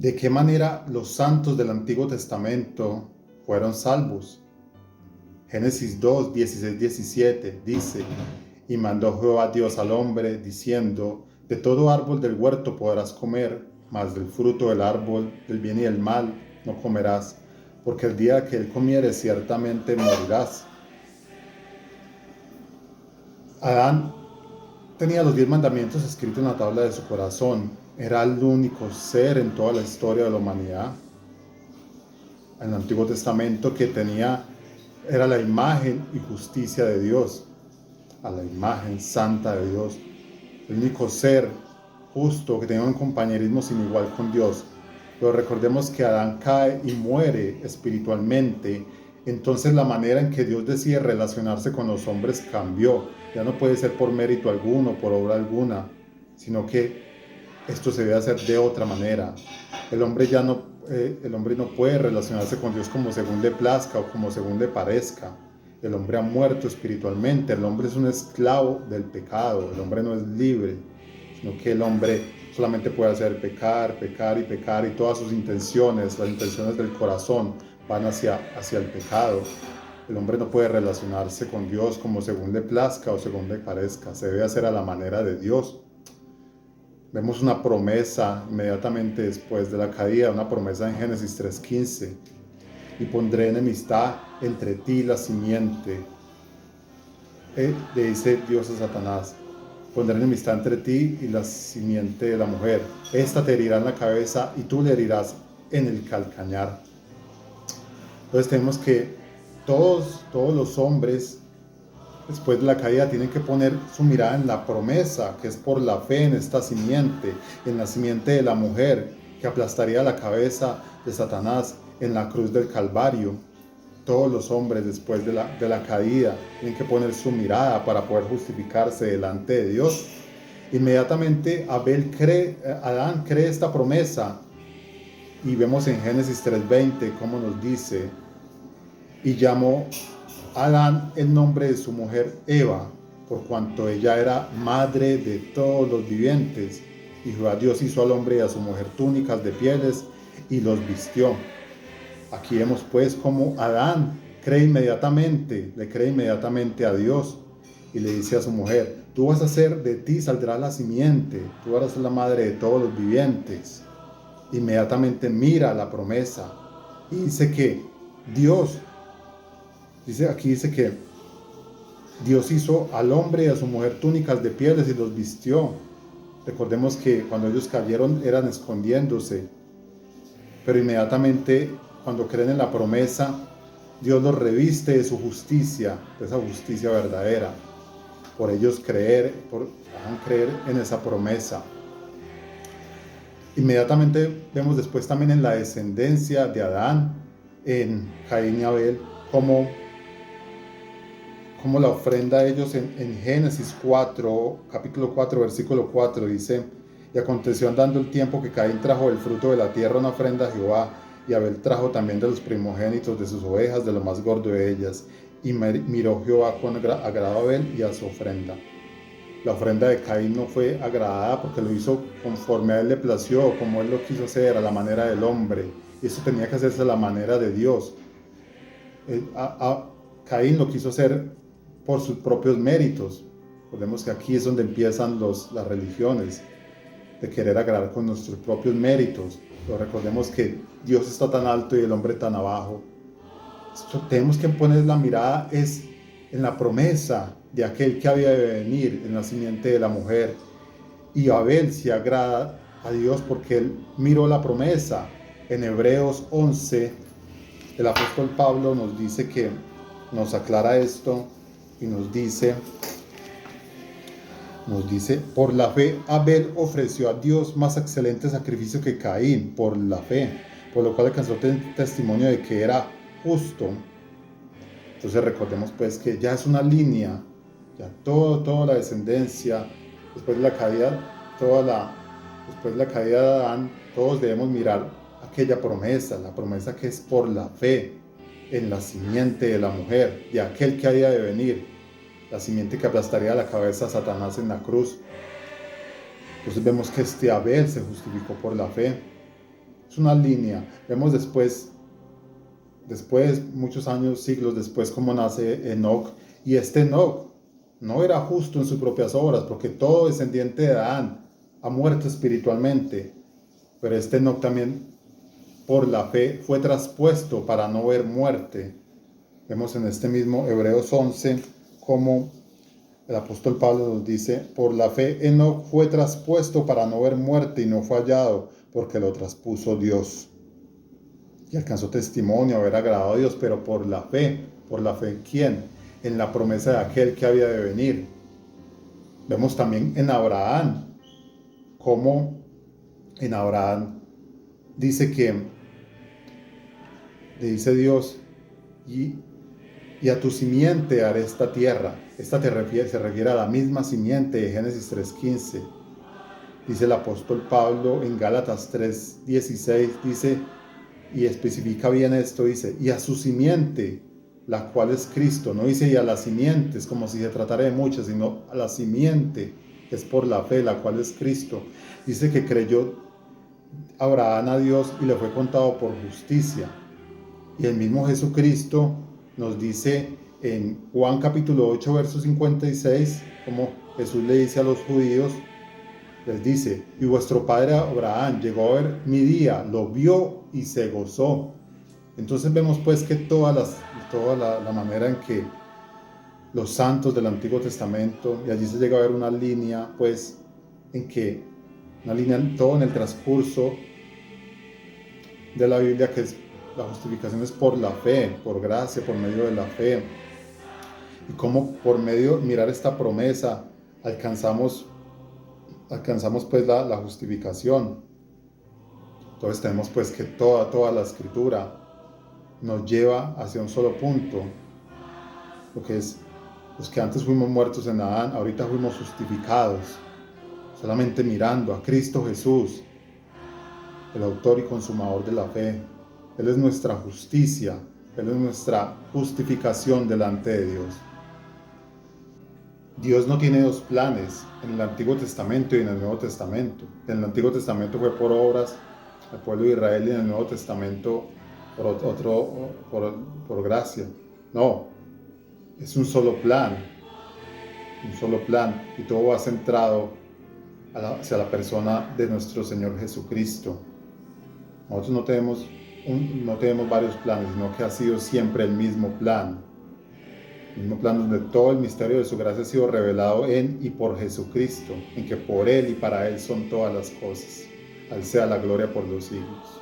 ¿De qué manera los santos del Antiguo Testamento fueron salvos? Génesis 2, 16, 17 dice: y mandó Jehová Dios al hombre, diciendo: de todo árbol del huerto podrás comer, mas del fruto del árbol del bien y del mal no comerás, porque el día que él comieres ciertamente morirás. Adán tenía los 10 mandamientos escritos en la tabla de su corazón. Era el único ser en toda la historia de la humanidad en el Antiguo Testamento que era la imagen y justicia de Dios, a la imagen santa de Dios, el único ser justo que tenía un compañerismo sin igual con Dios. Pero recordemos que Adán cae y muere espiritualmente. Entonces la manera en que Dios decide relacionarse con los hombres cambió. Ya no puede ser por mérito alguno, por obra alguna, sino que esto se debe hacer de otra manera. El hombre no puede relacionarse con Dios como según le plazca o como según le parezca. El hombre ha muerto espiritualmente. El hombre es un esclavo del pecado. El hombre no es libre, sino que el hombre solamente puede hacer pecar, pecar y pecar, y todas sus intenciones, las intenciones del corazón, van hacia el pecado. El hombre no puede relacionarse con Dios como según le plazca o según le parezca. Se debe hacer a la manera de Dios. Vemos una promesa inmediatamente después de la caída, una promesa en Génesis 3:15. Y pondré enemistad entre ti y la simiente. Le dice Dios a Satanás: pondré enemistad entre ti y la simiente de la mujer. Esta te herirá en la cabeza y tú le herirás en el calcañar. Entonces tenemos que todos los hombres después de la caída tienen que poner su mirada en la promesa, que es por la fe en esta simiente, en la simiente de la mujer, que aplastaría la cabeza de Satanás en la cruz del Calvario. Todos los hombres después de la caída tienen que poner su mirada para poder justificarse delante de Dios. Inmediatamente Adán cree esta promesa, y vemos en Génesis 3:20 cómo nos dice: y llamó Adán el nombre de su mujer Eva, por cuanto ella era madre de todos los vivientes. Y Jehová Dios hizo al hombre y a su mujer túnicas de pieles y los vistió. Aquí vemos pues cómo Adán le cree inmediatamente a Dios, y le dice a su mujer: tú vas a ser, de ti saldrá la simiente, tú vas a ser la madre de todos los vivientes. Inmediatamente mira la promesa y dice que aquí dice que Dios hizo al hombre y a su mujer túnicas de pieles y los vistió. Recordemos que cuando ellos cayeron eran escondiéndose, pero inmediatamente cuando creen en la promesa, Dios los reviste de su justicia, de esa justicia verdadera, por ellos creer en esa promesa. Inmediatamente vemos después también en la descendencia de Adán, en Caín y Abel, como la ofrenda de ellos en Génesis 4, capítulo 4, versículo 4, dice: y aconteció andando el tiempo que Caín trajo del fruto de la tierra una ofrenda a Jehová, y Abel trajo también de los primogénitos de sus ovejas, de lo más gordo de ellas. Y miró Jehová con agrado a Abel y a su ofrenda. La ofrenda de Caín no fue agradada porque lo hizo conforme a él le plació, como él lo quiso hacer, a la manera del hombre. Y eso tenía que hacerse a la manera de Dios. Caín lo quiso hacer por sus propios méritos. Recordemos que aquí es donde empiezan las religiones, de querer agradar con nuestros propios méritos. Pero recordemos que Dios está tan alto y el hombre tan abajo. Tenemos que poner la mirada en la promesa de aquel que había de venir, en la simiente de la mujer. Y Abel se agrada a Dios porque él miró la promesa. En Hebreos 11, el apóstol Pablo nos aclara esto y nos dice: por la fe Abel ofreció a Dios más excelente sacrificio que Caín, por la fe, por lo cual alcanzó testimonio de que era justo. Entonces recordemos pues que ya es una línea, ya toda la descendencia, después de la caída, después de la caída de Adán, todos debemos mirar aquella promesa, la promesa que es por la fe en la simiente de la mujer, de aquel que había de venir, la simiente que aplastaría la cabeza a Satanás en la cruz. Entonces vemos que Abel se justificó por la fe. Es una línea. Vemos después, muchos años, siglos después, cómo nace Enoc. Y este Enoc no era justo en sus propias obras, porque todo descendiente de Adán ha muerto espiritualmente. Pero este Enoc también, por la fe, fue traspuesto para no ver muerte. Vemos en este mismo Hebreos 11 como el apóstol Pablo nos dice: por la fe Enoc fue traspuesto para no ver muerte y no fue hallado, porque lo traspuso Dios. Y alcanzó testimonio, haber agradado a Dios, pero por la fe ¿en quién? En la promesa de aquel que había de venir. Vemos también en Abraham, como en Abraham dice que, le dice Dios, y a tu simiente haré esta tierra. Esta se refiere a la misma simiente de Génesis 3:15. Dice el apóstol Pablo en Gálatas 3:16, dice, y especifica bien esto, dice, y a su simiente, la cual es Cristo. No dice y a las simientes, como si se tratara de muchas, sino a la simiente, que es por la fe, la cual es Cristo. Dice que creyó Abraham a Dios y le fue contado por justicia. Y el mismo Jesucristo nos dice en Juan capítulo 8, verso 56, como Jesús le dice a los judíos, les dice, y vuestro padre Abraham llegó a ver mi día, lo vio y se gozó. Entonces vemos pues que toda la manera en que los santos del Antiguo Testamento, y allí se llega a ver una línea pues en que, una línea todo en el transcurso de la Biblia, que es la justificación es por la fe, por gracia, por medio de la fe. Y cómo por medio de mirar esta promesa alcanzamos pues la justificación. Entonces tenemos pues que toda la escritura nos lleva hacia un solo punto, lo que es, los que antes fuimos muertos en Adán, ahorita fuimos justificados, solamente mirando a Cristo Jesús, el autor y consumador de la fe. Él es nuestra justicia, Él es nuestra justificación delante de Dios. Dios no tiene dos planes, en el Antiguo Testamento y en el Nuevo Testamento. En el Antiguo Testamento fue por obras al pueblo de Israel, y en el Nuevo Testamento por gracia. No, es un solo plan, y todo va centrado hacia la persona de nuestro Señor Jesucristo. Nosotros no tenemos varios planes, sino que ha sido siempre el mismo plan donde todo el misterio de su gracia ha sido revelado en y por Jesucristo, en que por Él y para Él son todas las cosas. A Él sea la gloria por los siglos.